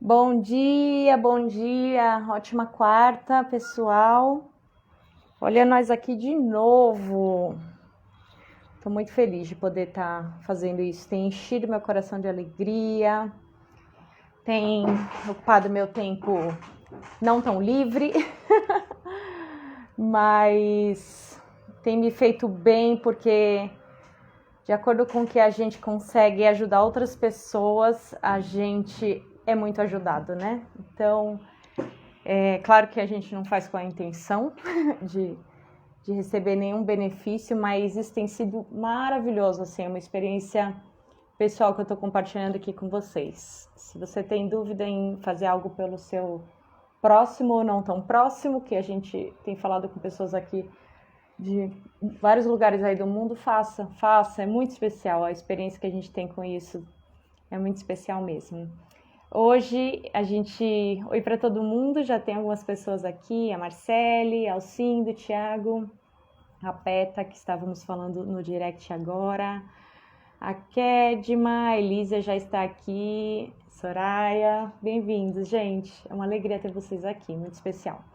Bom dia, ótima quarta, pessoal. Olha nós aqui de novo. Estou muito feliz de poder estar fazendo isso. Tem enchido meu coração de alegria, tem ocupado meu tempo não tão livre, mas tem me feito bem porque, de acordo com o que a gente consegue ajudar outras pessoas, a gente é muito ajudado, né? Então, é claro que a gente não faz com a intenção de receber nenhum benefício, mas isso tem sido maravilhoso, assim, é uma experiência pessoal que eu estou compartilhando aqui com vocês. Se você tem dúvida em fazer algo pelo seu próximo ou não tão próximo, que a gente tem falado com pessoas aqui de vários lugares aí do mundo, faça, é muito especial, a experiência que a gente tem com isso é muito especial mesmo. Hoje oi para todo mundo, já tem algumas pessoas aqui, a Marcele, a Alcindo, o Thiago, a Peta, que estávamos falando no direct agora, a Kedma, a Elisa já está aqui, Soraya, bem-vindos, gente, é uma alegria ter vocês aqui, muito especial.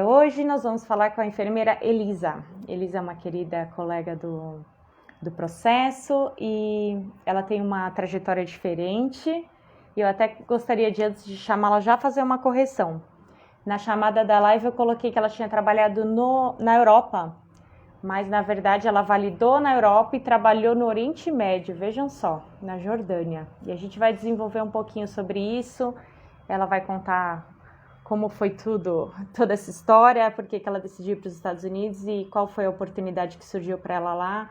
Hoje nós vamos falar com a enfermeira Elisa. Elisa é uma querida colega do processo e ela tem uma trajetória diferente. E eu até gostaria de, antes de chamá-la, já fazer uma correção. Na chamada da live eu coloquei que ela tinha trabalhado na Europa, mas na verdade ela validou na Europa e trabalhou no Oriente Médio, vejam só, na Jordânia. E a gente vai desenvolver um pouquinho sobre isso, ela vai contar como foi toda essa história, por que ela decidiu ir para os Estados Unidos e qual foi a oportunidade que surgiu para ela lá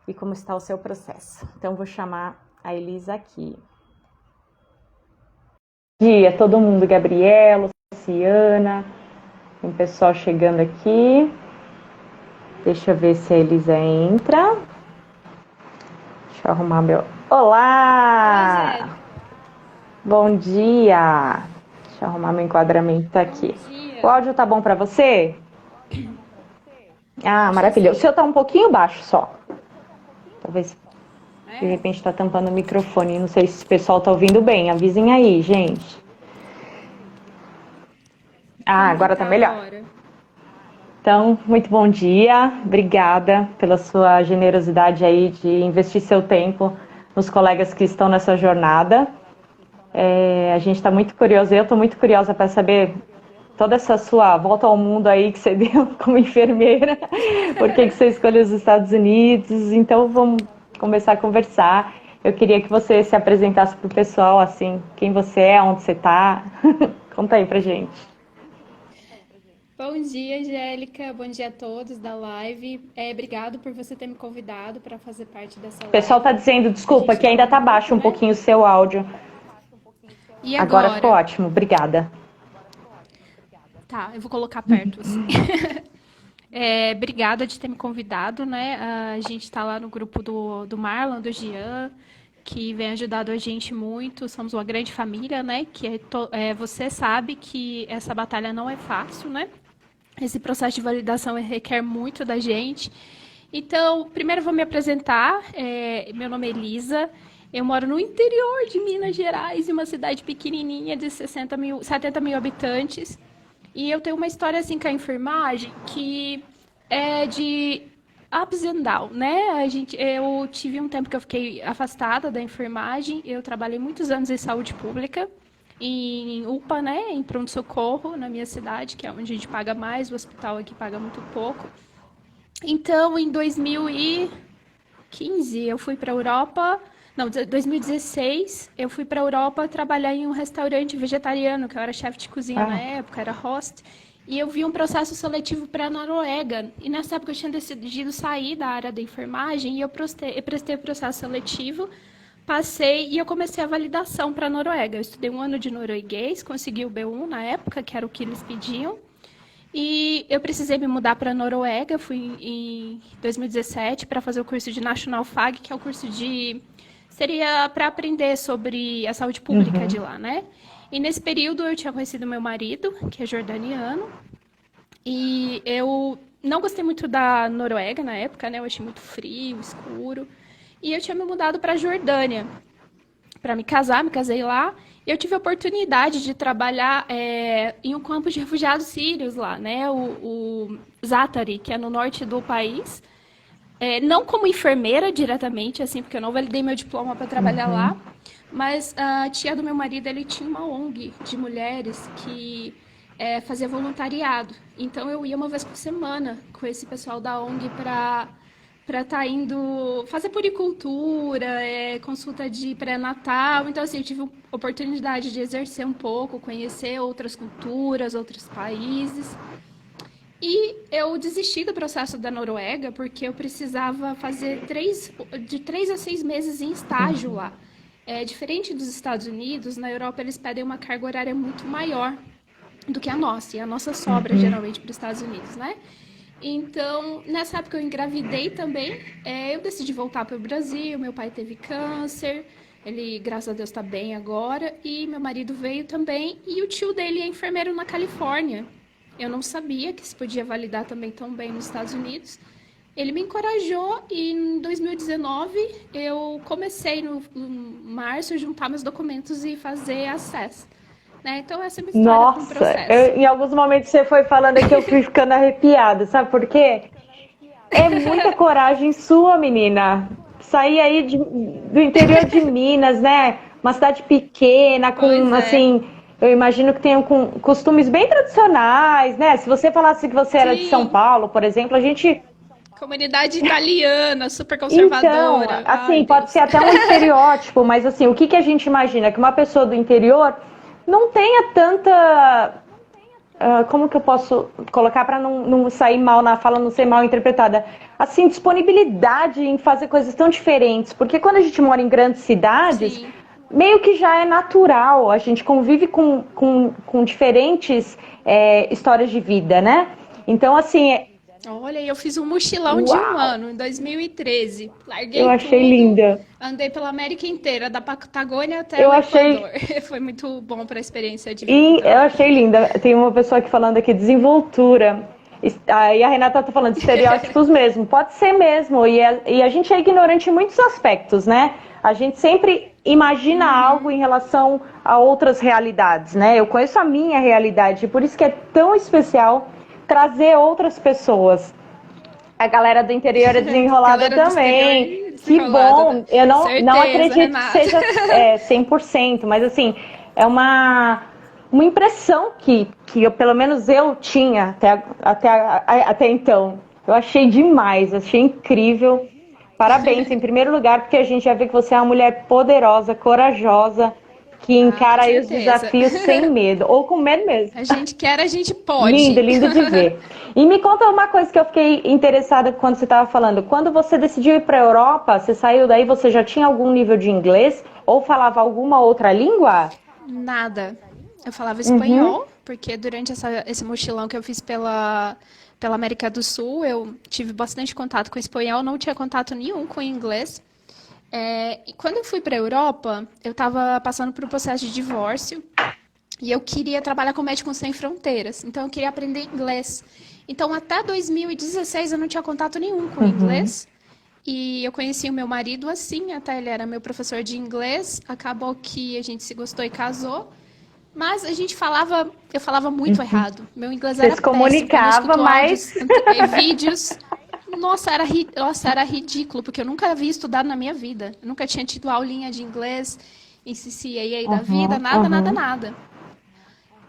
e como está o seu processo. Então vou chamar a Elisa aqui. Bom dia, todo mundo, Gabriela, Luciana, tem pessoal chegando aqui. Deixa eu ver se a Elisa entra. Deixa eu arrumar meu... Olá! Oi, Bom dia! Deixa eu arrumar meu enquadramento aqui. O áudio tá bom para você? Ah, maravilha. O seu tá um pouquinho baixo só. Talvez de repente tá tampando o microfone. Não sei se o pessoal tá ouvindo bem. Avisem aí, gente. Ah, agora tá melhor. Então, muito bom dia. Obrigada pela sua generosidade aí de investir seu tempo nos colegas que estão nessa jornada. A gente está muito curiosa, eu estou muito curiosa para saber toda essa sua volta ao mundo aí que você deu como enfermeira, por que você escolheu os Estados Unidos. Então vamos começar a conversar. Eu queria que você se apresentasse para o pessoal, assim, quem você é, onde você está. Conta aí pra gente. Bom dia, Angélica. Bom dia a todos da live. Obrigado por você ter me convidado para fazer parte dessa live. O pessoal está dizendo, desculpa, que ainda está baixo um pouquinho o seu áudio. E agora ficou ótimo, obrigada. Tá, eu vou colocar perto, assim. Obrigada de ter me convidado, né? A gente está lá no grupo do Marlon, do Gian, que vem ajudando a gente muito. Somos uma grande família, né? Você sabe que essa batalha não é fácil, né? Esse processo de validação requer muito da gente. Então, primeiro eu vou me apresentar. Meu nome é Elisa. Eu moro no interior de Minas Gerais, em uma cidade pequenininha de 70 mil habitantes. E eu tenho uma história assim com a enfermagem que é de ups and downs, né? Eu tive um tempo que eu fiquei afastada da enfermagem. Eu trabalhei muitos anos em saúde pública, em UPA, né? Em pronto-socorro, na minha cidade, que é onde a gente paga mais. O hospital aqui paga muito pouco. Então, em 2015, eu fui para a Europa... Não, 2016, eu fui para a Europa trabalhar em um restaurante vegetariano, que eu era chefe de cozinha na época, era host, e eu vi um processo seletivo para a Noruega. E nessa época eu tinha decidido sair da área da enfermagem e eu prestei o processo seletivo, passei e eu comecei a validação para a Noruega. Eu estudei 1 ano de norueguês, consegui o B1 na época, que era o que eles pediam. E eu precisei me mudar para a Noruega, fui em 2017 para fazer o curso de National Fag, que é o curso de... Seria para aprender sobre a saúde pública de lá, né? E nesse período eu tinha conhecido meu marido, que é jordaniano, e eu não gostei muito da Noruega na época, né? Eu achei muito frio, escuro. E eu tinha me mudado para a Jordânia para me casar, me casei lá. Eu tive a oportunidade de trabalhar em um campo de refugiados sírios lá, né? O Zaatari, que é no norte do país. Não como enfermeira diretamente, assim, porque eu não validei meu diploma para trabalhar lá, mas a tia do meu marido, ele tinha uma ONG de mulheres que fazia voluntariado. Então eu ia uma vez por semana com esse pessoal da ONG para estar indo fazer puricultura, consulta de pré-natal. Então, assim, eu tive a oportunidade de exercer um pouco, conhecer outras culturas, outros países. E eu desisti do processo da Noruega porque eu precisava fazer de 3 a 6 meses em estágio lá. Diferente dos Estados Unidos, na Europa eles pedem uma carga horária muito maior do que a nossa. E a nossa sobra geralmente para os Estados Unidos, né? Então, nessa época eu engravidei também. Eu decidi voltar para o Brasil. Meu pai teve câncer. Ele, graças a Deus, está bem agora. E meu marido veio também. E o tio dele é enfermeiro na Califórnia. Eu não sabia que se podia validar também tão bem nos Estados Unidos. Ele me encorajou e em 2019 eu comecei no março a juntar meus documentos e fazer acesso. Né? Então essa é a minha história com o Nossa, processo. em alguns momentos você foi falando aqui, eu fui ficando arrepiada, sabe por quê? É muita coragem sua, menina. Sair aí do interior de Minas, né? Uma cidade pequena, Pois com, é. assim, eu imagino que tenham costumes bem tradicionais, né? Se você falasse que você era de São Sim, Paulo, por exemplo, a gente. comunidade italiana, super Então, conservadora. Ai, assim, pode Deus. ser até um estereótipo, mas assim, o que que a gente imagina? Que uma pessoa do interior não tenha tanta. Como que eu posso colocar para não sair mal na fala, não ser mal interpretada? Assim, disponibilidade em fazer coisas tão diferentes. Porque quando a gente mora em grandes cidades, Sim. meio que já é natural, a gente convive com diferentes histórias de vida, né? Então, assim, Olha, eu fiz um mochilão de um uau! ano, em 2013. Eu Larguei achei tudo, linda. andei pela América inteira, da Patagônia até Eu o Equador. achei Foi muito bom para a experiência de vida E eu também. achei linda. Tem uma pessoa aqui falando aqui, desenvoltura. Aí a Renata tá falando de estereótipos mesmo. Pode ser mesmo. E a gente é ignorante em muitos aspectos, né? A gente sempre imagina algo em relação a outras realidades, né? Eu conheço a minha realidade. Por isso que é tão especial trazer outras pessoas. A galera do interior é desenrolada Galera do exterior também. aí, Que desenrolada, né? bom! Eu não Certeza, acredito que Renata. seja 100%, mas assim, é uma impressão que pelo menos eu tinha até então. Eu achei demais, achei incrível. Parabéns, em primeiro lugar, porque a gente já vê que você é uma mulher poderosa, corajosa, que Ah, com encara aí os certeza. desafios sem medo, ou com medo mesmo. A gente quer, a gente Lindo, pode. lindo de ver. E me conta uma coisa que eu fiquei interessada quando você estava falando. Quando você decidiu ir para a Europa, você saiu daí, você já tinha algum nível de inglês ou falava alguma outra língua? Nada. Eu falava Uhum, espanhol, porque durante esse mochilão que eu fiz pela América do Sul, eu tive bastante contato com espanhol, não tinha contato nenhum com inglês. E quando eu fui para a Europa, eu estava passando por um processo de divórcio e eu queria trabalhar com Médicos Sem Fronteiras, então eu queria aprender inglês. Então, até 2016, eu não tinha contato nenhum com uhum, inglês. E eu conheci o meu marido assim, até ele era meu professor de inglês. Acabou que a gente se gostou e casou. Mas eu falava muito uhum. errado. Meu inglês Você era se péssimo. Quando eu comunicava, escuto mas áudios, vídeos, nossa, era ridículo, porque eu nunca havia estudado na minha vida. Eu nunca tinha tido aulinha de inglês em CCAA da vida, uhum, nada, nada, uhum, nada.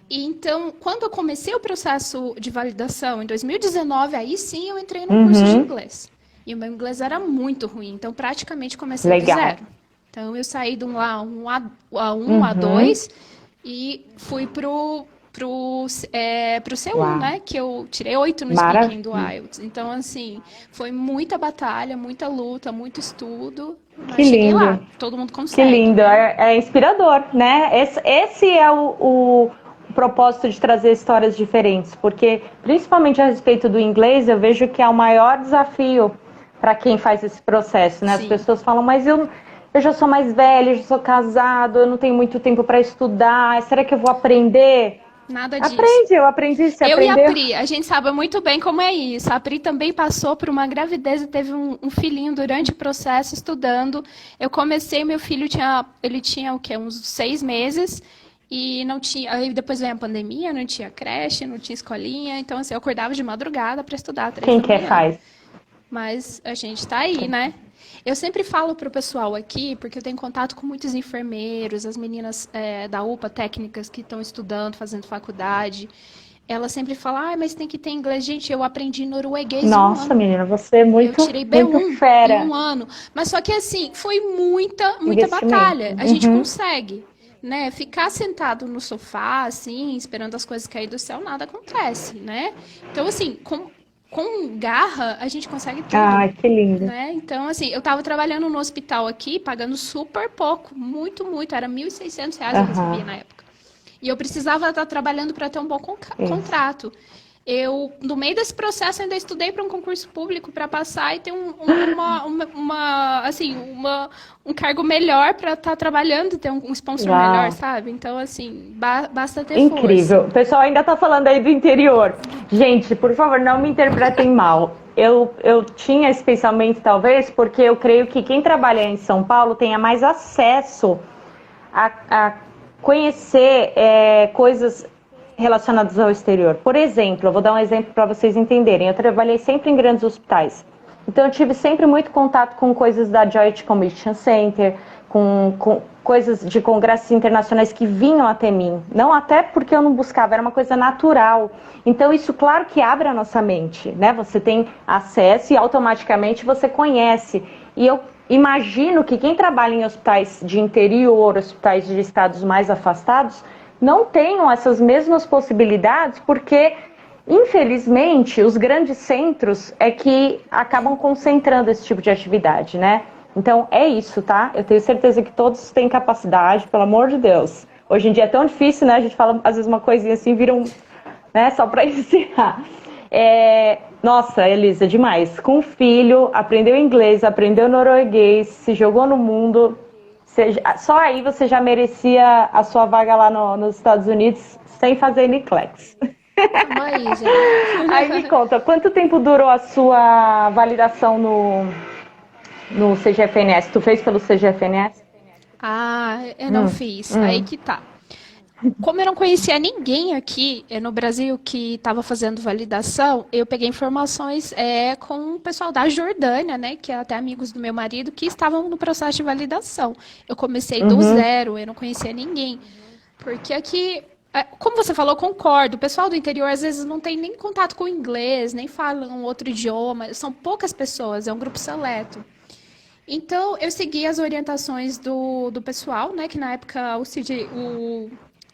E então, quando eu comecei o processo de validação em 2019, aí sim eu entrei num curso de uhum. inglês. E o meu inglês era muito ruim, então praticamente comecei do Legal. zero. Então eu saí de um A1, Uhum. A2 e fui pro C1, Uau, né? Que eu tirei 8 no speaking do maravilha. IELTS. Então, assim, foi muita batalha, muita luta, muito estudo, Que mas cheguei lindo. lá. Todo mundo Que consegue, lindo, né? é inspirador, né? Esse é o propósito de trazer histórias diferentes, porque principalmente a respeito do inglês, eu vejo que é o maior desafio para quem faz esse processo, né? As Sim. pessoas falam, mas eu já sou mais velha, eu já sou casado, eu não tenho muito tempo para estudar, será que eu vou aprender? Nada disso. Eu aprendi, você Eu e a aprendeu? Pri, a gente sabe muito bem como é isso. A Pri também passou por uma gravidez e teve um filhinho durante o processo estudando. Eu comecei, meu filho ele tinha o quê? Uns 6 meses e não tinha. Aí depois veio a pandemia, não tinha creche, não tinha escolinha. Então, assim, eu acordava de madrugada para estudar, 3 Quem da quer manhã. faz. Mas a gente tá aí, né? Eu sempre falo pro pessoal aqui, porque eu tenho contato com muitos enfermeiros, as meninas da UPA, técnicas que estão estudando, fazendo faculdade. Elas sempre falam, mas tem que ter inglês. Gente, eu aprendi norueguês em um Nossa, ano. menina, você é Eu muito, tirei muito B1 em fera. um ano. Mas só que assim, foi muita Investimento. batalha. A gente consegue, né? Ficar sentado no sofá, assim, esperando as coisas cair do céu, nada acontece, né? Então, assim, com garra, a gente consegue tudo. Ai, que lindo. Né? Então, assim, eu tava trabalhando no hospital aqui, pagando super pouco, muito, era R$ 1.600 eu recebia na época. E eu precisava estar trabalhando para ter um bom contrato. Eu, no meio desse processo, ainda estudei para um concurso público para passar e ter um cargo melhor para estar trabalhando, ter um sponsor melhor, sabe? Então, assim, basta ter força. Incrível. O pessoal ainda tá falando aí do interior. Gente, por favor, não me interpretem mal. Eu tinha esse pensamento, talvez, porque eu creio que quem trabalha em São Paulo tenha mais acesso a conhecer coisas relacionadas ao exterior. Por exemplo, eu vou dar um exemplo para vocês entenderem. Eu trabalhei sempre em grandes hospitais. Então, eu tive sempre muito contato com coisas da Joint Commission Center, com coisas de congressos internacionais que vinham até mim. Não até porque eu não buscava, era uma coisa natural. Então, isso, claro que abre a nossa mente, né? Você tem acesso e automaticamente você conhece. E eu imagino que quem trabalha em hospitais de interior, hospitais de estados mais afastados, não tenham essas mesmas possibilidades, porque, infelizmente, os grandes centros é que acabam concentrando esse tipo de atividade, né? Então, é isso, tá? Eu tenho certeza que todos têm capacidade, pelo amor de Deus. Hoje em dia é tão difícil, né? A gente fala, às vezes, uma coisinha assim, vira né? Só para encerrar. Nossa, Elisa, demais. Com filho, aprendeu inglês, aprendeu norueguês, se jogou no mundo. Só aí você já merecia a sua vaga lá nos Estados Unidos sem fazer NCLEX. Aí, gente. Aí me conta, quanto tempo durou a sua validação no CGFNS? Tu fez pelo CGFNS? Eu não fiz. Aí que tá. Como eu não conhecia ninguém aqui no Brasil que estava fazendo validação, eu peguei informações com o pessoal da Jordânia, né, que é até amigos do meu marido, que estavam no processo de validação. Eu comecei do zero, eu não conhecia ninguém. Porque aqui, como você falou, eu concordo, o pessoal do interior às vezes não tem nem contato com o inglês, nem falam outro idioma, são poucas pessoas, é um grupo seleto. Então, eu segui as orientações do pessoal, né, que na época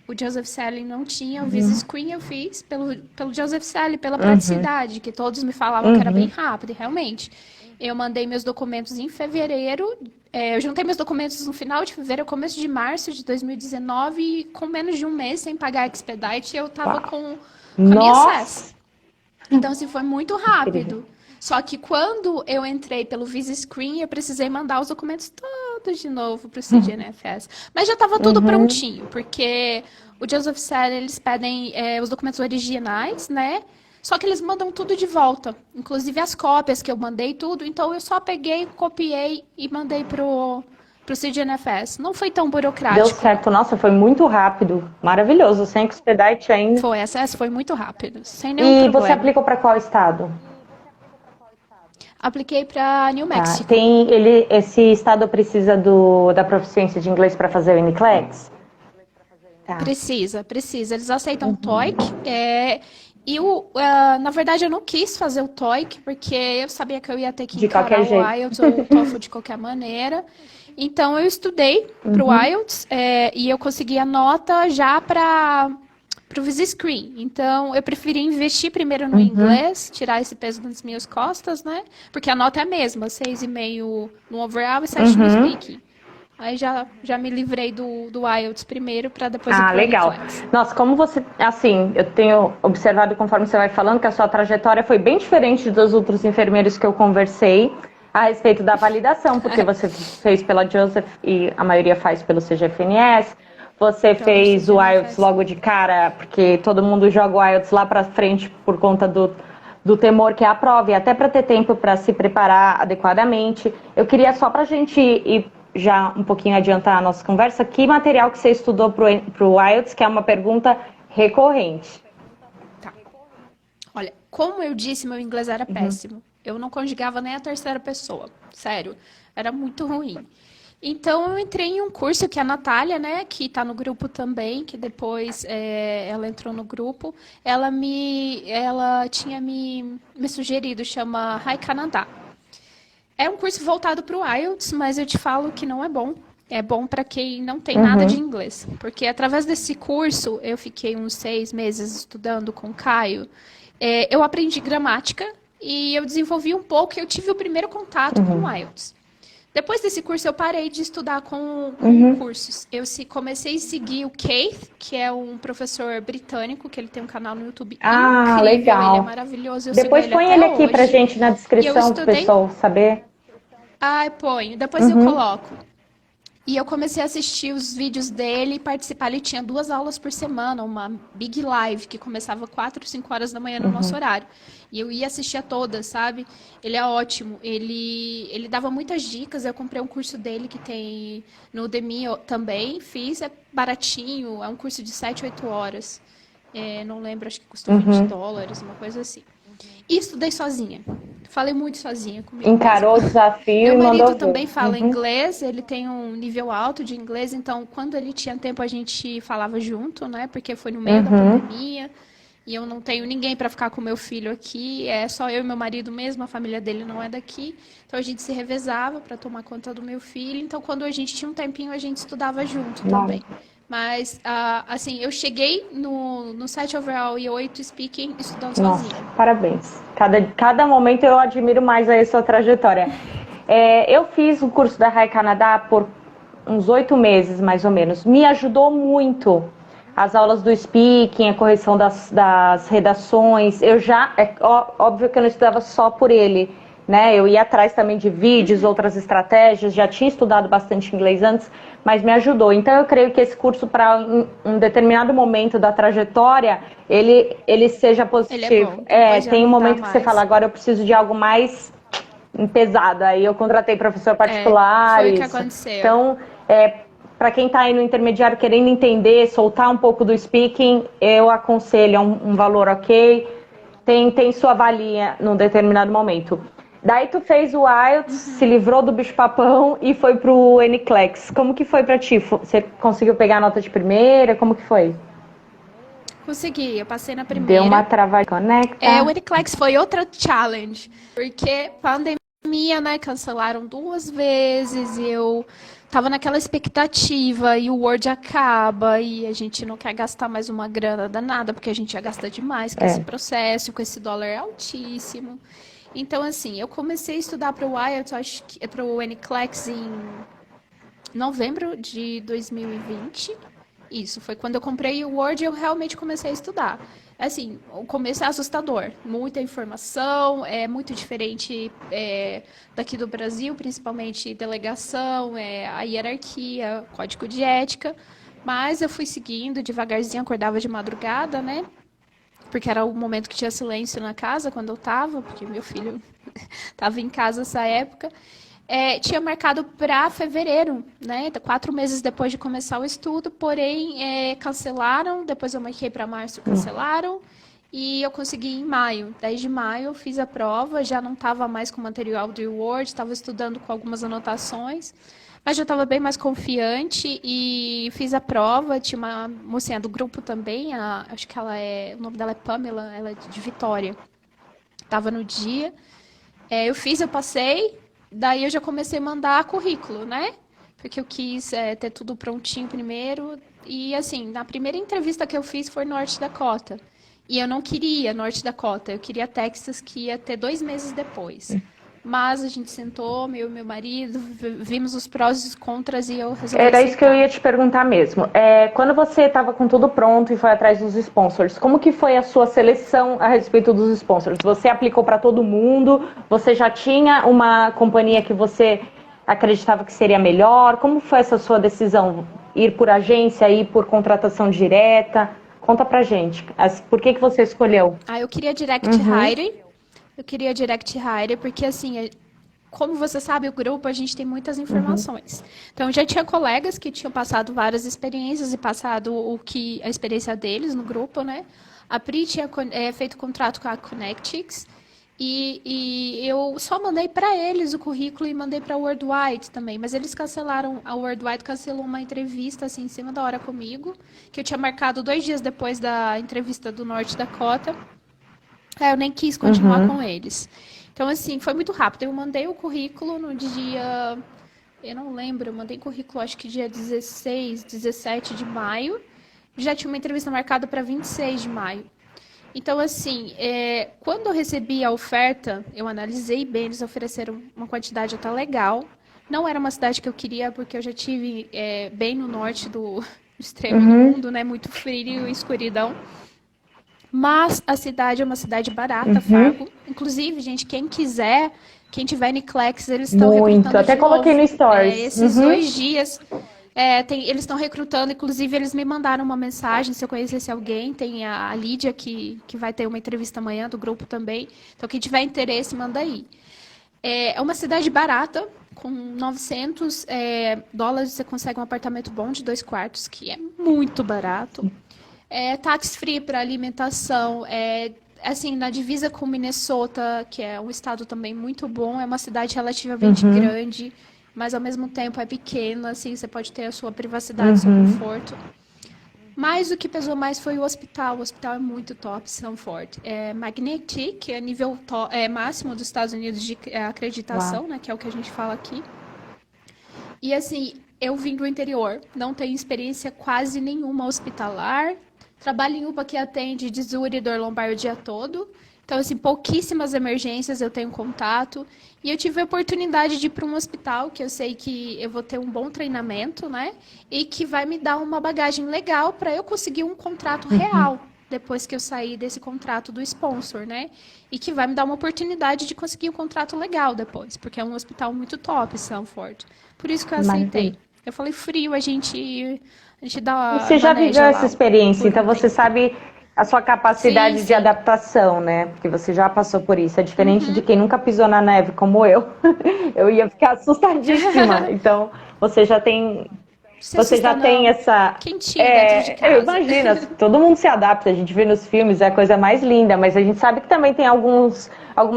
o Joseph Selling não tinha, o Visa Screen eu fiz pelo Joseph Selling, pela praticidade, que todos me falavam que era bem rápido, e realmente. Eu mandei meus documentos em fevereiro, eu juntei meus documentos no final de fevereiro, começo de março de 2019, e com menos de um mês, sem pagar Expedite, eu tava com a minha acesso. Então, assim, foi muito rápido. Só que quando eu entrei pelo Visa Screen, eu precisei mandar os documentos todos de novo para o CGNFS. Mas já estava tudo prontinho, porque o Joseph Selling, eles pedem os documentos originais, né? Só que eles mandam tudo de volta, inclusive as cópias que eu mandei tudo. Então eu só peguei, copiei e mandei pro CGNFS. Não foi tão burocrático. Deu certo, nossa, foi muito rápido, maravilhoso, sem Expedite ainda. Foi, acesso foi muito rápido, sem nenhum problema. E você aplicou para qual estado? Apliquei para New Mexico. Esse estado precisa da proficiência de inglês para fazer o NCLEX? Precisa. Eles aceitam TOEIC. Na verdade, eu não quis fazer o TOEIC, porque eu sabia que eu ia ter que encarar o IELTS ou o TOEFL de qualquer maneira. Então, eu estudei para o IELTS e eu consegui a nota já para o Visa Screen. Então, eu preferi investir primeiro no inglês, tirar esse peso das minhas costas, né? Porque a nota é a mesma, 6,5 no overall e 7 no speaking. Aí já me livrei do IELTS primeiro para depois ir pro legal. NCLEX. Nossa, como você... Assim, eu tenho observado conforme você vai falando que a sua trajetória foi bem diferente dos outros enfermeiros que eu conversei a respeito da validação, porque você fez pela Joseph e a maioria faz pelo CGFNS. você Então, fez o não IELTS faz. logo de cara, porque todo mundo joga o IELTS lá para frente por conta do temor que é a prova, e até para ter tempo para se preparar adequadamente. Eu queria só para a gente ir já um pouquinho adiantar a nossa conversa, que material que você estudou para o IELTS, que é uma pergunta recorrente. Tá. Olha, como eu disse, meu inglês era péssimo. Eu não conjugava nem a terceira pessoa. Sério, era muito ruim. Então eu entrei em um curso que a Natália, né, que está no grupo também, que depois ela entrou no grupo, ela tinha me sugerido, chama High Canada. É um curso voltado para o IELTS, mas eu te falo que não é bom. É bom para quem não tem nada de Uhum, inglês. Porque através desse curso, eu fiquei uns 6 meses estudando com o Caio. Eu aprendi gramática e eu desenvolvi um pouco. Eu tive o primeiro contato com o uhum, IELTS. Depois desse curso, eu parei de estudar com uhum. cursos. Comecei a seguir o Keith, que é um professor britânico, que ele tem um canal no YouTube Ah, incrível. Ele é legal. maravilhoso, eu sigo Depois ele põe até ele aqui pra hoje. gente na E eu descrição pro estudei. pessoal saber. Ai, ponho. Depois eu Uhum, coloco. E eu comecei a assistir os vídeos dele e participar. Ele tinha 2 aulas por semana, uma big live que começava 4, 5 horas da manhã no nosso uhum, horário. E eu ia assistir a todas, sabe? Ele é ótimo. Ele dava muitas dicas. Eu comprei um curso dele que tem no Udemy também. Fiz, é baratinho. É um curso de 7, 8 horas. Não lembro, acho que custou uhum. US$ 20, uma coisa assim. E estudei sozinha. Falei muito sozinha comigo mesma. Encarou o desafio Meu e mandou marido ver. também fala Uhum, inglês, ele tem um nível alto de inglês, então quando ele tinha tempo a gente falava junto, né? Porque foi no meio da uhum. pandemia e eu não tenho ninguém para ficar com meu filho aqui, é só eu e meu marido mesmo, a família dele não é daqui. Então a gente se revezava para tomar conta do meu filho. Então quando a gente tinha um tempinho a gente estudava junto também. Mara- Mas, assim, eu cheguei no site overall e 8 speaking estudando Nossa, sozinha. parabéns. Cada momento eu admiro mais a sua trajetória. Eu fiz o curso da Rai Canadá por uns 8 meses, mais ou menos. Me ajudou muito. As aulas do speaking, a correção das redações. Óbvio que eu não estudava só por ele, né? Eu ia atrás também de vídeos, outras estratégias, já tinha estudado bastante inglês antes, mas me ajudou. Então eu creio que esse curso, para um determinado momento da trajetória, ele seja Ele é positivo. bom, depois já Tem um não dá momento que você fala, mais. agora eu preciso de algo mais pesado. Aí eu contratei professor Foi particular, o que isso. aconteceu. Então, para quem está aí no intermediário querendo entender, soltar um pouco do speaking, eu aconselho um valor ok, tem sua valia num determinado momento. Daí tu fez o IELTS, se livrou do bicho-papão e foi pro NCLEX. Como que foi pra ti? Você conseguiu pegar a nota de primeira? Como que foi? Consegui, eu passei na Deu uma primeira. travada. O Conecta. NCLEX foi outra challenge, porque pandemia, né, cancelaram 2 vezes e eu tava naquela expectativa e o Word acaba e a gente não quer gastar mais uma grana danada, porque a gente ia gastar demais com esse É. processo, com esse dólar altíssimo. Então, assim, eu comecei a estudar para o IELTS, acho que para o NCLEX em novembro de 2020. Isso, foi quando eu comprei o Word e eu realmente comecei a estudar. Assim, o começo é assustador. Muita informação, é muito diferente daqui do Brasil, principalmente delegação, a hierarquia, código de ética. Mas eu fui seguindo devagarzinho, acordava de madrugada, né? Porque era o momento que tinha silêncio na casa quando eu tava, porque meu filho tava em casa essa época. Tinha marcado para fevereiro, né? 4 meses depois de começar o estudo, porém cancelaram. Depois eu marquei para março, cancelaram. E eu consegui em maio. 10 de maio eu fiz a prova, já não estava mais com material do Word, estava estudando com algumas anotações, mas já estava bem mais confiante e fiz a prova. Tinha uma mocinha do grupo também, acho que o nome dela é Pamela, ela é de Vitória. Estava no dia. Eu fiz, eu passei, daí eu já comecei a mandar currículo, né? Porque eu quis ter tudo prontinho primeiro. E assim, na primeira entrevista que eu fiz foi no Norte Dakota. E eu não queria Norte Dakota, eu queria Texas, que ia ter 2 meses depois. Mas a gente sentou, meu e meu marido, vimos os prós e os contras e eu resolvi Era isso que eu aceitar. ia te perguntar mesmo. Quando você estava com tudo pronto e foi atrás dos sponsors, como que foi a sua seleção a respeito dos sponsors? Você aplicou para todo mundo? Você já tinha uma companhia que você acreditava que seria melhor? Como foi essa sua decisão? ir por agência, ir por contratação direta? Conta pra gente. Por que você escolheu? Eu queria direct hire. Eu queria direct hire porque, assim, como você sabe, o grupo, a gente tem muitas informações. Então, já tinha colegas que tinham passado várias experiências e passado a experiência deles no grupo, né? A Pri tinha feito contrato com a Connectix e eu só mandei para eles o currículo e mandei para a Worldwide também. Mas eles cancelaram, a Worldwide cancelou uma entrevista, assim, em cima da hora comigo, que eu tinha marcado 2 dias depois da entrevista do Norte Dakota. Eu nem quis continuar com eles. Então, assim, foi muito rápido. Eu mandei o currículo no dia... Eu não lembro, eu mandei currículo acho que dia 16, 17 de maio. Já tinha uma entrevista marcada para 26 de maio. Então, assim, quando eu recebi a oferta, eu analisei bem, eles ofereceram uma quantidade até legal. Não era uma cidade que eu queria, porque eu já tive bem no norte do extremo do mundo, né? Muito frio e escuridão. Mas a cidade é uma cidade barata, Fargo. Inclusive, gente, quem quiser, quem tiver Niclex, eles estão recrutando Até de coloquei novo. no Stories. Esses 2 dias, eles estão recrutando. Inclusive, eles me mandaram uma mensagem, se eu conhecesse alguém. Tem a Lídia, que vai ter uma entrevista amanhã, do grupo também. Então, quem tiver interesse, manda aí. É uma cidade barata, com $900 você consegue um apartamento bom de 2 quartos, que é muito barato. Tax free para alimentação, assim, na divisa com Minnesota, que é um estado também muito bom, é uma cidade relativamente grande, mas ao mesmo tempo é pequena, assim, você pode ter a sua privacidade, seu conforto. Mas o que pesou mais foi o hospital é muito top, Sanford. Magnetic, é nível máximo dos Estados Unidos de acreditação, né, que é o que a gente fala aqui. E assim, eu vim do interior, não tenho experiência quase nenhuma hospitalar. Trabalho em UPA que atende de Zuri e dor lombar o dia todo. Então, assim, pouquíssimas emergências eu tenho contato. E eu tive a oportunidade de ir para um hospital, que eu sei que eu vou ter um bom treinamento, né? E que vai me dar uma bagagem legal para eu conseguir um contrato real, depois que eu sair desse contrato do sponsor, né? E que vai me dar uma oportunidade de conseguir um contrato legal depois, porque é um hospital muito top, Sanford. Por isso que eu aceitei. Eu falei, frio, a gente dá... Você já viveu essa experiência, então você tempo. sabe a sua capacidade de adaptação, né? Porque você já passou por isso. É diferente de quem nunca pisou na neve, como eu. Eu ia ficar assustadíssima. Então, você já tem... Você já tem essa... Quentinho dentro de casa. Eu imagino, todo mundo se adapta, a gente vê nos filmes, é a coisa mais linda, mas a gente sabe que também tem algumas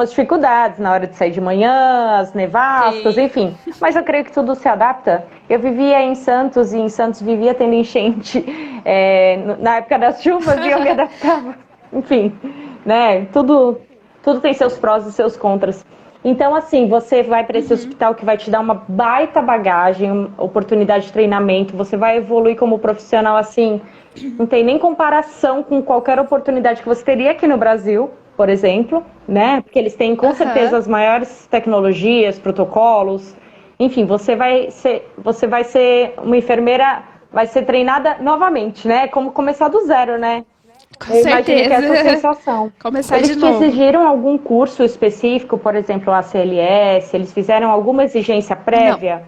dificuldades na hora de sair de manhã, as nevascas, enfim. Mas eu creio que tudo se adapta. Eu vivia em Santos, e em Santos vivia tendo enchente na época das chuvas, e eu me adaptava. Enfim, né? Tudo tem seus prós e seus contras. Então, assim, você vai para esse hospital que vai te dar uma baita bagagem, oportunidade de treinamento, você vai evoluir como profissional, assim, não tem nem comparação com qualquer oportunidade que você teria aqui no Brasil, por exemplo, né? Porque eles têm, com certeza, as maiores tecnologias, protocolos. Enfim, você vai ser uma enfermeira, vai ser treinada novamente, né? Como começar do zero, né? Com certeza. Imagino que é essa sensação. Começar eles de novo. Eles te exigiram algum curso específico, por exemplo, a ACLS? Eles fizeram alguma exigência prévia?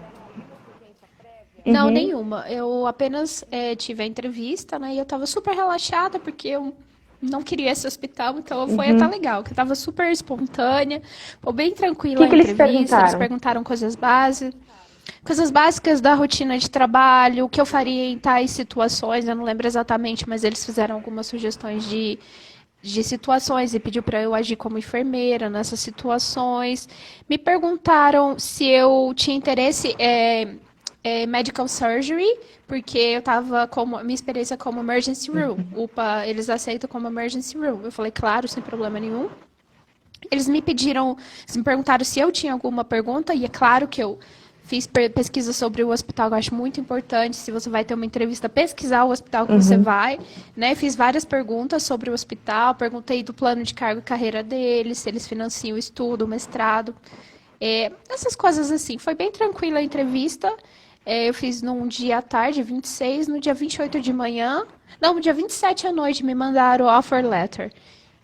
Não, nenhuma. Eu apenas tive a entrevista, né? E eu tava super relaxada, porque eu não queria esse hospital, então foi até legal, que eu tava super espontânea, bem tranquila a entrevista. Eles perguntaram coisas básicas da rotina de trabalho, o que eu faria em tais situações, eu não lembro exatamente, mas eles fizeram algumas sugestões de situações e pediu para eu agir como enfermeira nessas situações. Me perguntaram se eu tinha interesse medical surgery, porque eu estava minha experiência como emergency room. UPA, eles aceitam como emergency room. Eu falei, claro, sem problema nenhum. Eles me perguntaram se eu tinha alguma pergunta, e é claro que eu fiz pesquisa sobre o hospital, que eu acho muito importante. Se você vai ter uma entrevista, pesquisar o hospital que você vai, né? Fiz várias perguntas sobre o hospital, perguntei do plano de cargo e carreira deles, se eles financiam o estudo, o mestrado. Essas coisas assim. Foi bem tranquila a entrevista. Eu fiz num dia à tarde, 26, no dia 28 de manhã. Não, no dia 27 à noite me mandaram o offer letter.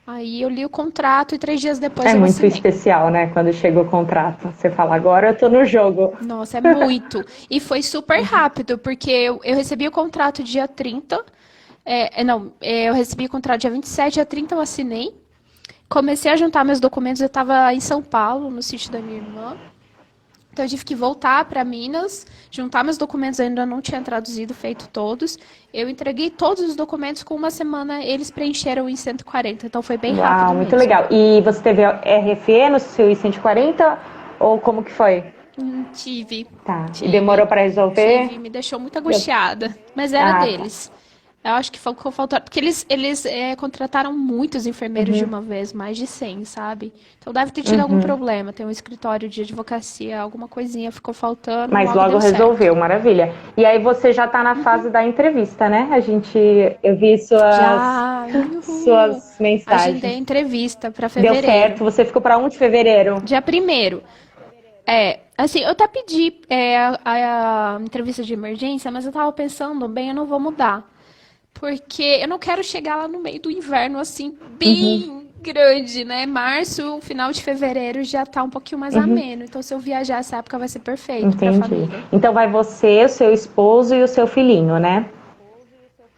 Aí eu li o contrato e 3 dias depois É eu muito assinei. especial, né? Quando chega o contrato. Você fala, agora eu tô no jogo. Nossa, é muito. E foi super rápido, porque eu recebi o contrato dia 30. Não, eu recebi o contrato dia 27, dia 30 eu assinei. Comecei a juntar meus documentos, eu estava em São Paulo, no sítio da minha irmã. Então eu tive que voltar para Minas, juntar meus documentos, eu ainda não tinha traduzido, feito todos. Eu entreguei todos os documentos com uma semana, eles preencheram em 140, então foi bem Uau, rápido muito mesmo. legal. E você teve RFE no seu I-140 ou como que foi? Tive, Tá. E demorou tive, para resolver? me deixou muito Deu- angustiada, mas era Ah, tá. deles. Eu acho que faltou, porque eles contrataram muitos enfermeiros de Uhum, uma vez, mais de 100, sabe? Então deve ter tido algum uhum. problema, tem um escritório de advocacia, alguma coisinha ficou faltando, Mas logo logo deu certo. resolveu, maravilha. E aí você já tá na fase da entrevista, né? Eu vi Já, uhul, suas agendei a mensagens. entrevista para Deu fevereiro, certo. Você ficou para 1 de fevereiro? dia primeiro. Assim, eu até pedi a entrevista de emergência, mas eu tava pensando, bem, eu não vou mudar. Porque eu não quero chegar lá no meio do inverno, assim, Uhum, bem grande, né? Março, final de fevereiro já tá um pouquinho mais uhum. ameno. Então, se eu viajar essa época, vai ser perfeito pra Entendi. família. Então vai você, o seu esposo e o seu filhinho, né?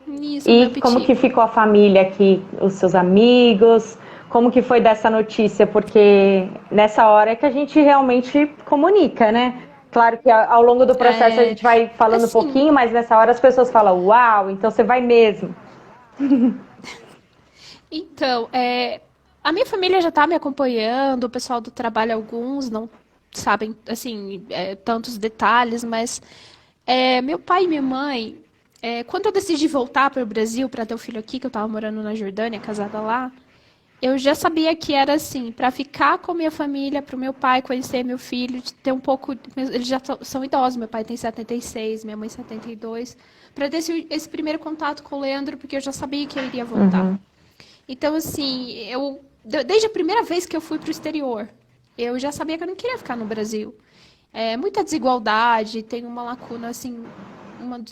Isso, meu E como que pitico. ficou a família aqui, os seus amigos? Como que foi dessa notícia? Porque nessa hora é que a gente realmente comunica, né? Claro que ao longo do processo a É, gente vai falando um assim, pouquinho, mas nessa hora as pessoas falam, uau, então você vai mesmo. então, a minha família já tá me acompanhando, o pessoal do trabalho, alguns não sabem, assim, tantos detalhes, mas meu pai e minha mãe, quando eu decidi voltar para o Brasil para ter o filho aqui, que eu estava morando na Jordânia, casada lá, eu já sabia que era assim, para ficar com minha família, para o meu pai conhecer meu filho, de ter um pouco. Eles já são idosos, meu pai tem 76, minha mãe 72, para ter esse primeiro contato com o Leandro, porque eu já sabia que eu iria voltar. Uhum, Então, assim, desde a primeira vez que eu fui para o exterior, eu já sabia que eu não queria ficar no Brasil. Muita desigualdade, tem uma lacuna, assim, um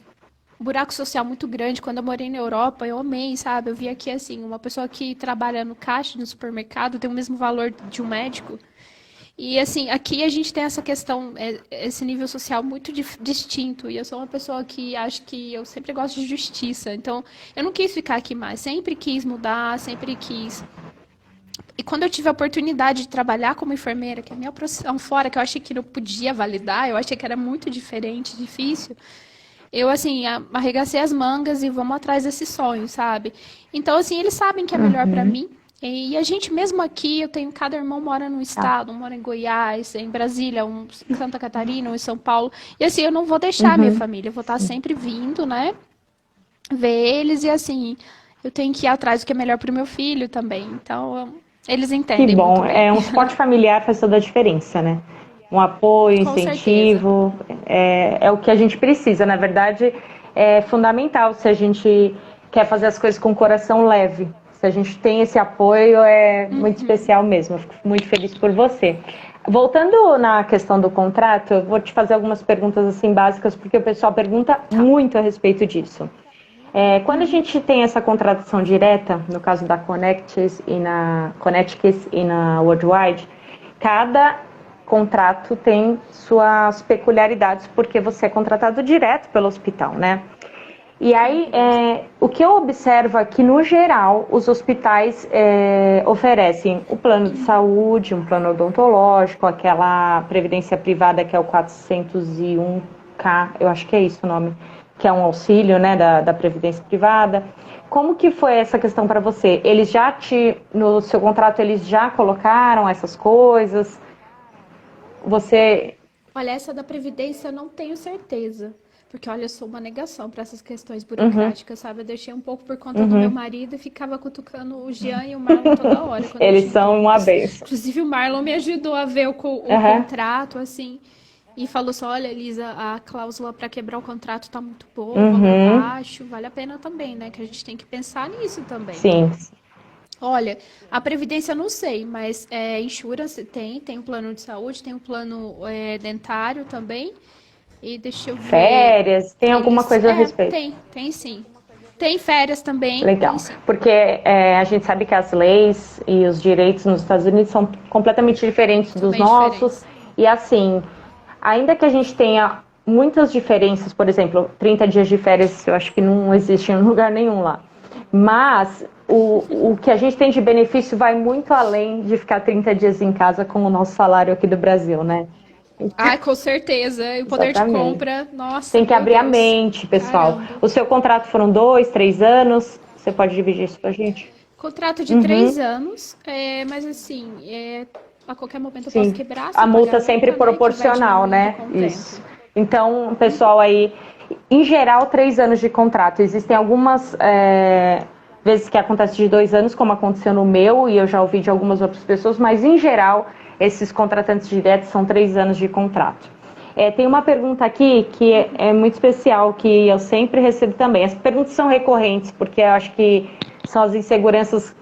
buraco social muito grande. Quando eu morei na Europa, eu amei, sabe? Eu vi aqui, assim, uma pessoa que trabalha no caixa no supermercado tem o mesmo valor de um médico. E, assim, aqui a gente tem essa questão, esse nível social muito distinto. E eu sou uma pessoa que acho que eu sempre gosto de justiça. Então, eu não quis ficar aqui mais. Sempre quis mudar, sempre quis. E quando eu tive a oportunidade de trabalhar como enfermeira, que é a minha profissão fora, que eu achei que não podia validar, eu achei que era muito diferente, difícil, eu, assim, arregacei as mangas e vamos atrás desse sonho, sabe? Então, assim, eles sabem que é melhor pra uhum. mim. E a gente, mesmo aqui, cada irmão mora num Tá. estado, um mora em Goiás, em Brasília, um em Santa Catarina, um em São Paulo. E assim, eu não vou deixar a minha Uhum. família, eu vou estar sempre vindo, né? Ver eles e assim, eu tenho que ir atrás do que é melhor pro meu filho também. Então, eles Que entendem muito bom. bem. É um suporte familiar faz toda a diferença, né? Um apoio, Com certeza. incentivo, é o que a gente precisa. Na verdade, é fundamental se a gente quer fazer as coisas com o coração leve. Se a gente tem esse apoio, é muito especial mesmo. Eu fico muito feliz por você. Voltando na questão do contrato, eu vou te fazer algumas perguntas assim básicas, porque o pessoal pergunta Tá. muito a respeito disso. Quando a gente tem essa contratação direta, no caso da Connecticut e na Worldwide, cada contrato tem suas peculiaridades, porque você é contratado direto pelo hospital, né? E aí, o que eu observo é que, no geral, os hospitais oferecem o plano de saúde, um plano odontológico, aquela previdência privada que é o 401k, eu acho que é isso o nome, que é um auxílio, né, da previdência privada. Como que foi essa questão para você? No seu contrato, eles já colocaram essas coisas? Você... Olha, essa da Previdência eu não tenho certeza. Porque, olha, eu sou uma negação para essas questões Uhum, burocráticas, sabe? Eu deixei um pouco por conta do meu uhum. marido e ficava cutucando o Jean e o Marlon toda hora quando eu Eles tinha são uma dúvidas. benção. Inclusive, o Marlon me ajudou a ver o Uhum, contrato, assim, e falou assim: olha, Elisa, a cláusula para quebrar o contrato tá muito boa, o valor uhum. baixo, vale a pena também, né? Que a gente tem que pensar nisso também. Sim. Olha, a Previdência eu não sei, mas insurance tem um plano de saúde, tem um plano dentário também. E deixa eu ver. Férias, tem alguma Eles. coisa a respeito? Tem sim. Tem férias também. Legal, porque a gente sabe que as leis e os direitos nos Estados Unidos são completamente diferentes dos nossos. E assim, ainda que a gente tenha muitas diferenças, por exemplo, 30 dias de férias, eu acho que não existe em lugar nenhum lá. Mas o que a gente tem de benefício vai muito além de ficar 30 dias em casa com o nosso salário aqui do Brasil, né? Ai, com certeza. E o poder de compra, nossa. Tem que abrir a mente, pessoal. Caramba. O seu contrato foram 2, 3 anos? Você pode dividir isso com a gente? Contrato de 3 anos, mas assim, a qualquer momento eu posso quebrar. A multa sempre proporcional, né? Isso. Então, pessoal aí, em geral, 3 anos de contrato. Existem algumas vezes que acontece de 2 anos, como aconteceu no meu, e eu já ouvi de algumas outras pessoas, mas em geral, esses contratantes diretos são 3 anos de contrato. Tem uma pergunta aqui que é muito especial, que eu sempre recebo também. As perguntas são recorrentes, porque eu acho que são as inseguranças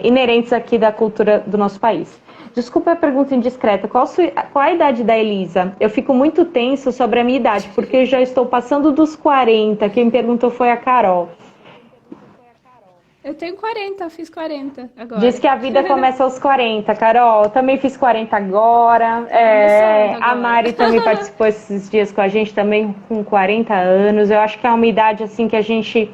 inerentes aqui da cultura do nosso país. Desculpa a pergunta indiscreta, qual a idade da Elisa? Eu fico muito tenso sobre a minha idade, porque eu já estou passando dos 40. Quem me perguntou foi a Carol. Eu tenho 40, fiz 40 agora. Diz que a vida começa aos 40, Carol. Eu também fiz 40 agora. A Mari também participou esses dias com a gente, também com 40 anos. Eu acho que é uma idade assim que a gente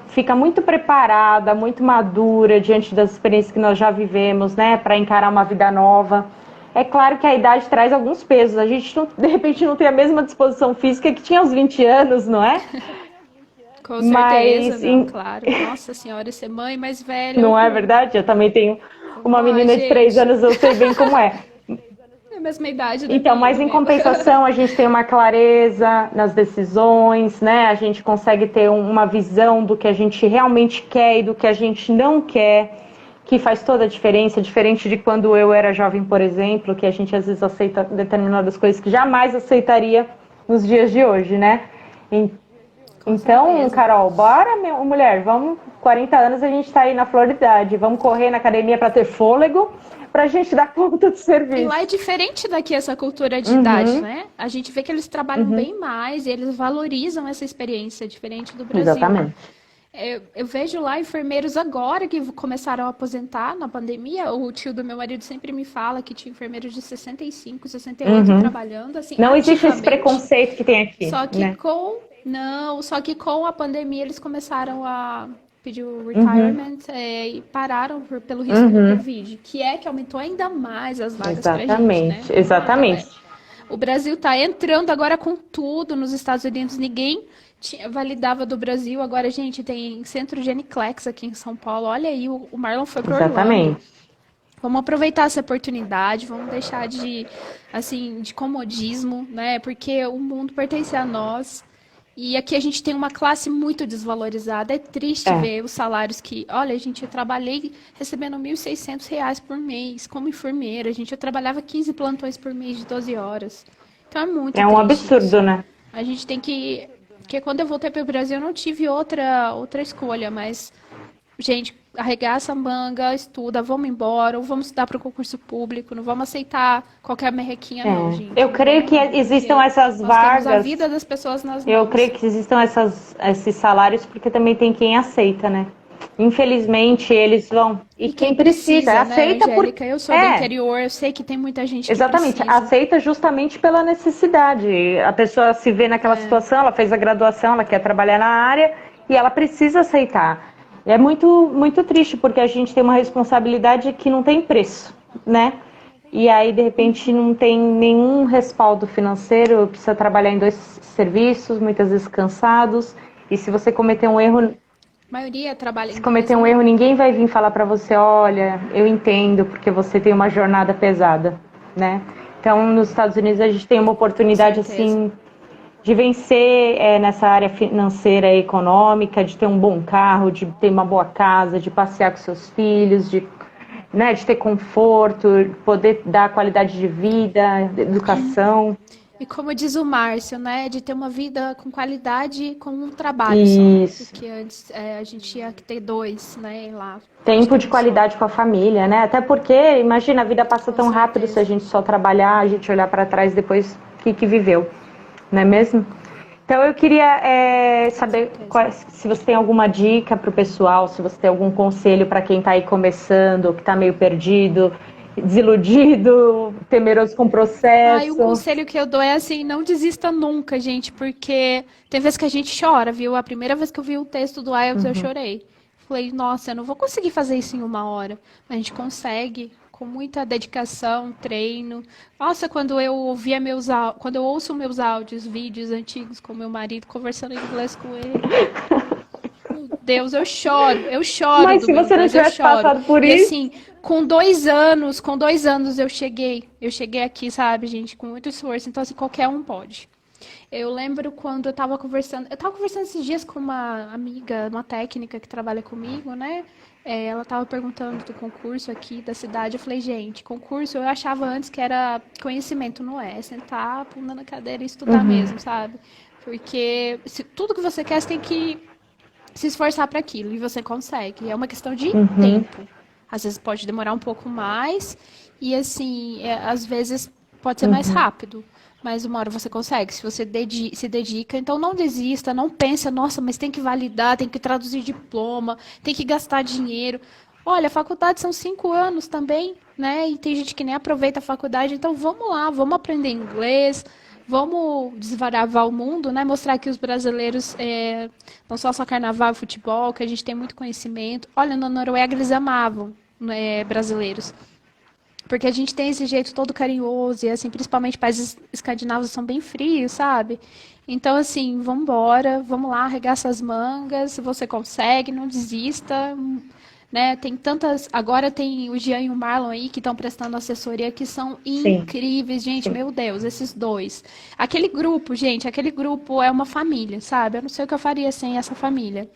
fica muito preparada, muito madura diante das experiências que nós já vivemos, né, para encarar uma vida nova. É claro que a idade traz alguns pesos. A gente, de repente, não tem a mesma disposição física que tinha aos 20 anos, não é? Com certeza, não, claro. Nossa senhora, ser mãe mais velha. Não é verdade? Eu também tenho uma menina de 3 anos, eu sei bem como é. É a mesma idade. Então, mas em compensação, a gente tem uma clareza nas decisões, né? A gente consegue ter uma visão do que a gente realmente quer e do que a gente não quer, que faz toda a diferença, diferente de quando eu era jovem, por exemplo, que a gente às vezes aceita determinadas coisas que jamais aceitaria nos dias de hoje, né? Então, Carol, bora, mulher, vamos, 40 anos a gente tá aí na flor de idade, vamos correr na academia para ter fôlego, pra gente dar conta do serviço. E lá é diferente daqui essa cultura de idade, né? A gente vê que eles trabalham bem mais, e eles valorizam essa experiência, diferente do Brasil. Exatamente. Eu vejo lá enfermeiros agora que começaram a aposentar na pandemia. O tio do meu marido sempre me fala que tinha enfermeiros de 65, 68 trabalhando, assim, não existe esse preconceito que tem aqui. Só que só que com a pandemia eles começaram a pedir o retirement e pararam pelo risco do Covid, que aumentou ainda mais as vagas pra gente, né? Exatamente. O Brasil tá entrando agora com tudo nos Estados Unidos, ninguém validava do Brasil, agora a gente tem centro de Aniclex aqui em São Paulo, olha aí, o Marlon foi pro Orlando. Vamos aproveitar essa oportunidade, vamos deixar de comodismo, né? Porque o mundo pertence a nós. E aqui a gente tem uma classe muito desvalorizada. É triste ver os salários que... Olha, gente, eu trabalhei recebendo R$ 1.600 por mês como enfermeira. Eu trabalhava 15 plantões por mês de 12 horas. Então é muito triste. É um absurdo, né? A gente tem que... Porque quando eu voltei para o Brasil eu não tive outra escolha, mas... Gente, arregaça a manga, estuda, vamos embora, ou vamos estudar para o concurso público, não vamos aceitar qualquer merrequinha, não, gente. Eu creio que existam essas vagas. Temos a vida das pessoas nas mãos. Eu creio que existam esses salários, porque também tem quem aceita, né? Infelizmente, eles vão. E quem precisa aceita, né, Angélica? Eu sou do interior, eu sei que tem muita gente que exatamente, precisa. aceita justamente pela necessidade. A pessoa se vê naquela situação, ela fez a graduação, ela quer trabalhar na área e ela precisa aceitar. É muito, muito triste, porque a gente tem uma responsabilidade que não tem preço, né? E aí, de repente, não tem nenhum respaldo financeiro, precisa trabalhar em 2 serviços, muitas vezes cansados. E se você cometer um erro... A maioria trabalha em Se cometer um erro, ninguém vai vir falar pra você, olha, eu entendo, porque você tem uma jornada pesada, né? Então, nos Estados Unidos, a gente tem uma oportunidade, assim... de vencer nessa área financeira e econômica, de ter um bom carro, de ter uma boa casa, de passear com seus filhos, de ter conforto, poder dar qualidade de vida, de educação. E como diz o Márcio, né, de ter uma vida com qualidade com um trabalho Isso. só. Porque antes a gente ia ter 2, né, lá. Tempo de qualidade com a família, né? Até porque, imagina, a vida passa tão rápido se a gente só trabalhar, a gente olhar para trás depois o que viveu. Não é mesmo? Então eu queria saber se você tem alguma dica para o pessoal, se você tem algum conselho para quem está aí começando, que está meio perdido, desiludido, temeroso com o Ah, e um processo. conselho que eu dou é assim, não desista nunca, gente, porque tem vezes que a gente chora, viu? A primeira vez que eu vi o texto do IELTS, eu chorei. Falei, nossa, eu não vou conseguir fazer isso em uma hora. Mas a gente consegue, com muita dedicação, treino. Nossa, quando eu ouço meus áudios, vídeos antigos com meu marido, conversando em inglês com ele, meu Deus, eu choro Mas do se meu você não inglês, eu tivesse choro. passado por E isso, assim, com 2 anos eu cheguei aqui, sabe, gente, com muito esforço. Então, assim, qualquer um pode. Eu lembro quando eu tava conversando esses dias com uma amiga, uma técnica que trabalha comigo, né? Ela tava perguntando do concurso aqui da cidade. Eu falei, gente, concurso eu achava antes que era conhecimento, não é? É sentar a bunda na cadeira e estudar mesmo, sabe? Porque tudo que você quer, você tem que se esforçar para aquilo e você consegue. É uma questão de tempo. Às vezes pode demorar um pouco mais e assim, às vezes pode ser mais rápido, mas uma hora você consegue, se você se dedica. Então não desista, não pensa, nossa, mas tem que validar, tem que traduzir diploma, tem que gastar dinheiro. Olha, a faculdade são 5 anos também, né? E tem gente que nem aproveita a faculdade, então vamos lá, vamos aprender inglês, vamos desvaravar o mundo, né? Mostrar que os brasileiros não só carnaval e futebol, que a gente tem muito conhecimento. Olha, na Noruega eles amavam, né, brasileiros. Porque a gente tem esse jeito todo carinhoso, e assim, principalmente países escandinavos são bem frios, sabe? Então, assim, vamos embora, vamos lá, arregaça as mangas, você consegue, não desista, né? Tem tantas. Agora tem o Jean e o Marlon aí que estão prestando assessoria que são sim, incríveis, gente. sim. Meu Deus, esses dois. Aquele grupo, gente, aquele grupo é uma família, sabe? Eu não sei o que eu faria sem essa família.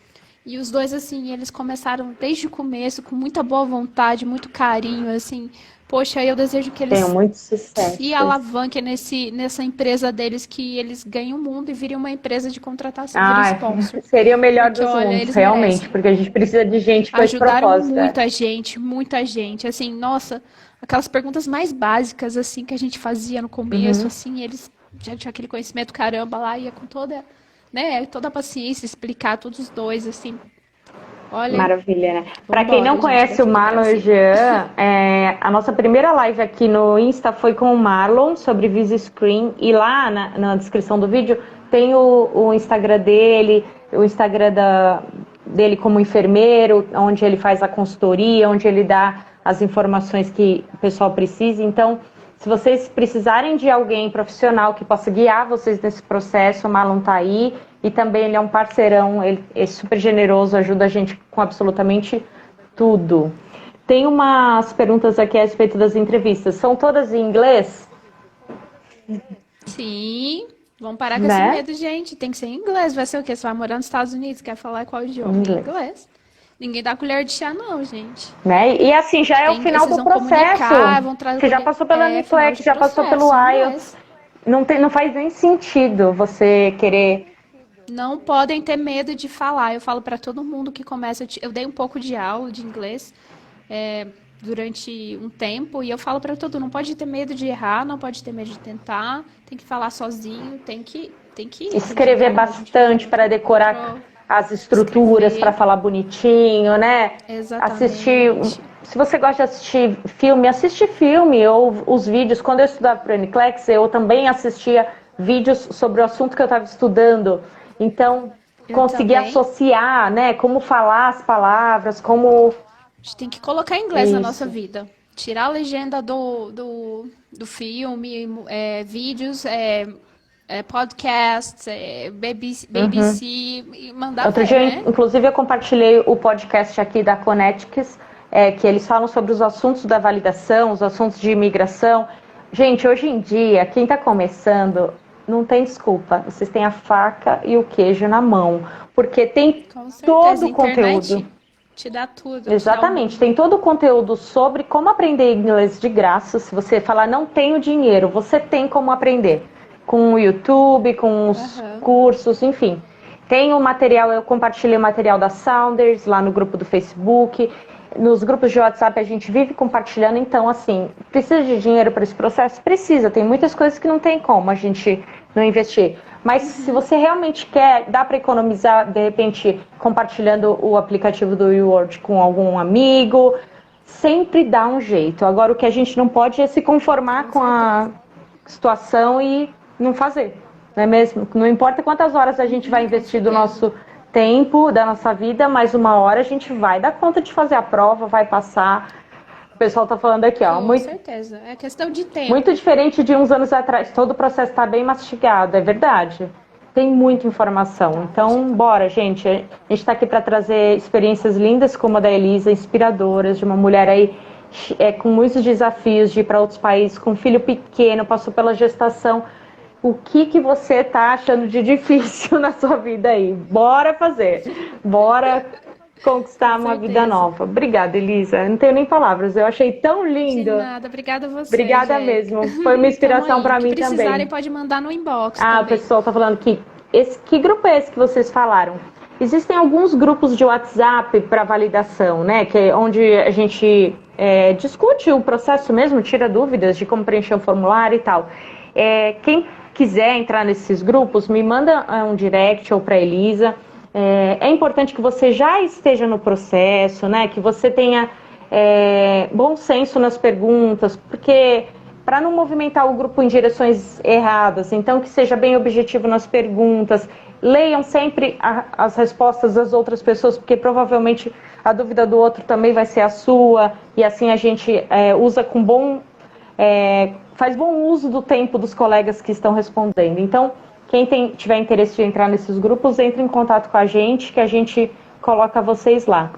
E os dois, assim, eles começaram desde o começo, com muita boa vontade, muito carinho, assim. Poxa, eu desejo que Tenho eles muito se sucesso. alavanquem nessa empresa deles, que eles ganhem o mundo e virem uma empresa de contratação, virem Ah, sponsor. seria o melhor Porque, dos olha, mundos, eles realmente, merecem. porque a gente precisa de gente com esse Ajudaram propósito. É. muita gente, assim, nossa, aquelas perguntas mais básicas, assim, que a gente fazia no começo, assim, eles já tinham aquele conhecimento caramba lá, ia com toda, né, toda a paciência explicar todos os dois, assim, olha, Maravilha, né? Para quem não vambora, gente, conhece o daqui do Marlon e o Brasil. Jean, a nossa primeira live aqui no Insta foi com o Marlon sobre Visa Screen, e lá na descrição do vídeo tem o Instagram dele, o Instagram dele como enfermeiro, onde ele faz a consultoria, onde ele dá as informações que o pessoal precisa. Então, se vocês precisarem de alguém profissional que possa guiar vocês nesse processo, o Marlon tá aí. E também ele é um parceirão, ele é super generoso, ajuda a gente com absolutamente tudo. Tem umas perguntas aqui a respeito das entrevistas. São todas em inglês, Sim, vamos parar com esse né? medo, gente, tem que ser em inglês, vai ser o quê? Você vai morar nos Estados Unidos, quer falar qual Em idioma? Em inglês. inglês. Ninguém dá colher de chá, não, gente. Né? E assim, já é o final Vocês do vão processo. comunicar, vão Você já trazer. passou pela Final NCLEX, de já passou pelo processo em IELTS. inglês. Não faz nem sentido você querer. Não podem ter medo de falar. Eu falo para todo mundo que começa. Eu dei um pouco de aula de inglês durante um tempo e eu falo para todo mundo: não pode ter medo de errar, não pode ter medo de tentar, tem que falar sozinho, tem que Escrever encarar, gente. Não bastante para decorar pro- as estruturas, para escrever. falar bonitinho, né? Assistir. Exatamente. Se você gosta de assistir filme, assiste filme ou os vídeos. Quando eu estudava para o NCLEX, eu também assistia vídeos sobre o assunto que eu estava estudando. Então, Eu conseguir também. associar, né? Como falar as palavras, como. A gente tem que colocar inglês na nossa Isso. vida. Tirar a legenda do filme, vídeos, podcasts, BBC, e mandar Outro ver, dia, né? inclusive, eu compartilhei o podcast aqui da Conetics, que eles falam sobre os assuntos da validação, os assuntos de imigração. Gente, hoje em dia, quem está começando, não tem desculpa. Vocês têm a faca e o queijo na mão, porque tem Com certeza. todo A o conteúdo. internet te dá tudo, te dá o Exatamente, mundo. tem todo o conteúdo sobre como aprender inglês de graça. Se você falar não tenho dinheiro, você tem como aprender. Com o YouTube, com os Aham. cursos, enfim. Tem o material, eu compartilhei o material da Sounders lá no grupo do Facebook. Nos grupos de WhatsApp a gente vive compartilhando, então assim, precisa de dinheiro para esse processo? Precisa, tem muitas coisas que não tem como a gente não investir. Mas se você realmente quer, dá para economizar, de repente, compartilhando o aplicativo do Reward com algum amigo, sempre dá um jeito. Agora, o que a gente não pode é se conformar com a situação e não fazer, não é mesmo? Não importa quantas horas a gente vai investir do nosso tempo, da nossa vida, mas uma hora a gente vai dar conta de fazer a prova, vai passar. O pessoal tá falando aqui, ó. Com certeza, é questão de tempo. Muito diferente de uns anos atrás, todo o processo está bem mastigado, é verdade. Tem muita informação. Então, bora, gente. A gente está aqui para trazer experiências lindas como a da Elisa, inspiradoras, de uma mulher aí com muitos desafios de ir para outros países, com um filho pequeno, passou pela gestação. O que você tá achando de difícil na sua vida aí? Bora fazer. Bora conquistar uma vida nova. Obrigada, Elisa. Eu não tenho nem palavras. Eu achei tão lindo. De nada. Obrigada a você. Obrigada mesmo. Foi uma inspiração para mim também. Se precisarem, pode mandar no inbox também. O pessoal tá falando que que grupo é esse que vocês falaram? Existem alguns grupos de WhatsApp para validação, né? Que é onde a gente discute o processo mesmo, tira dúvidas de como preencher o formulário e tal. Quem quiser entrar nesses grupos, me manda um direct ou para Elisa. É importante que você já esteja no processo, né? Que você tenha bom senso nas perguntas, porque para não movimentar o grupo em direções erradas, então que seja bem objetivo nas perguntas. Leiam sempre as respostas das outras pessoas, porque provavelmente a dúvida do outro também vai ser a sua, e assim a gente usa com faz bom uso do tempo dos colegas que estão respondendo. Então, quem tiver interesse de entrar nesses grupos, entre em contato com a gente, que a gente coloca vocês lá.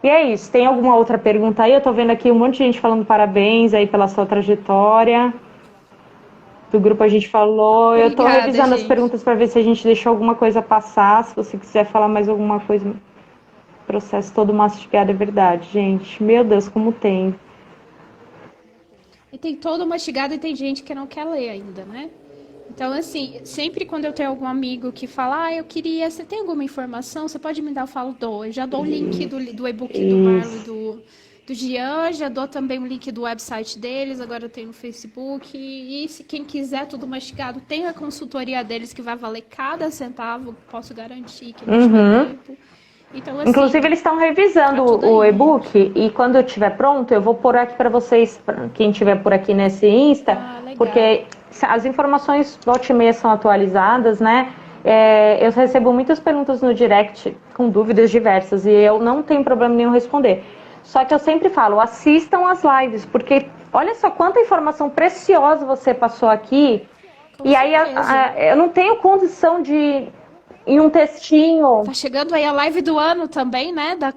E é isso. Tem alguma outra pergunta aí? Eu tô vendo aqui um monte de gente falando parabéns aí pela sua trajetória. Do grupo a gente falou. Obrigada, eu tô revisando as perguntas para ver se a gente deixou alguma coisa passar. Se você quiser falar mais alguma coisa. Processo todo mastigado, é verdade, gente. Meu Deus, como tem. E tem todo mastigado e tem gente que não quer ler ainda, né? Então, assim, sempre quando eu tenho algum amigo que fala, eu queria, você tem alguma informação? Você pode me dar? Eu falo, dou. Eu já dou o link do e-book do Marlon e do Jean, já dou também o link do website deles, agora eu tenho no Facebook. E se quem quiser tudo mastigado, tem a consultoria deles que vai valer cada centavo, posso garantir que não tiver tempo. Então, assim, inclusive, eles estão revisando o e-book e quando eu estiver pronto, eu vou pôr aqui para vocês, quem estiver por aqui nesse Insta, porque as informações volta e meia são atualizadas, né? Eu recebo muitas perguntas no direct com dúvidas diversas e eu não tenho problema nenhum responder. Só que eu sempre falo, assistam as lives, porque olha só quanta informação preciosa você passou aqui. E aí eu não tenho condição de... em um textinho. Tá chegando aí a live do ano também, né? Da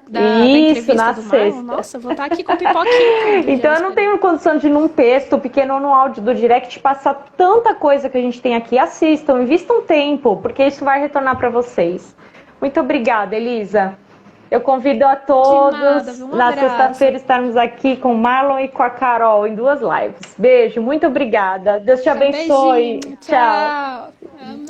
entrevista do Marlon. Nossa, eu vou estar aqui com pipoquinha. Então eu não tenho condição de num texto pequeno ou no áudio do direct passar tanta coisa que a gente tem aqui. Assistam, invistam tempo, porque isso vai retornar para vocês. Muito obrigada, Elisa. Eu convido a todos na sexta-feira estarmos aqui com o Marlon e com a Carol em 2 lives. Beijo, muito obrigada. Deus te abençoe. Tchau. Amém.